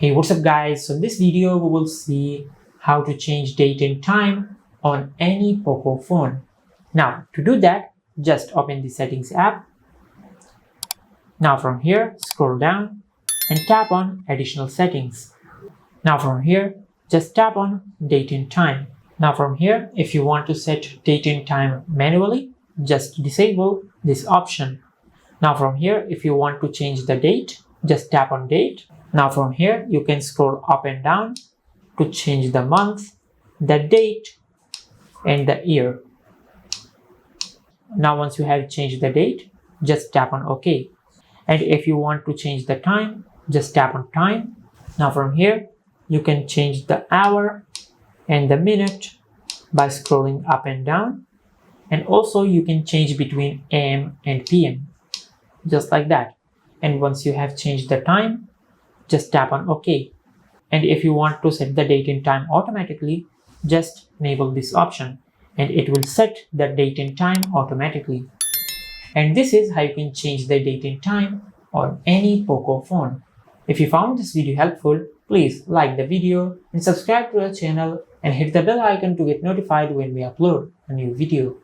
Hey, what's up guys? So in this video we will see how to change date and time on any Poco phone. Now to do that, just open the settings app. Now from here, scroll down and tap on additional settings. Now from here, just tap on date and time. Now from here, if you want to set date and time manually, just disable this option. Now from here, if you want to change the date, just tap on date. Now from here, you can scroll up and down to change the month, the date, and the year. Now once you have changed the date, just tap on OK. And if you want to change the time, just tap on time. Now from here, you can change the hour and the minute by scrolling up and down. And also you can change between AM and PM, just like that. And once you have changed the time, just tap on OK. And if you want to set the date and time automatically, just enable this option and it will set the date and time automatically. And this is how you can change the date and time on any Poco phone. If you found this video helpful, please like the video and subscribe to our channel and hit the bell icon to get notified when we upload a new video.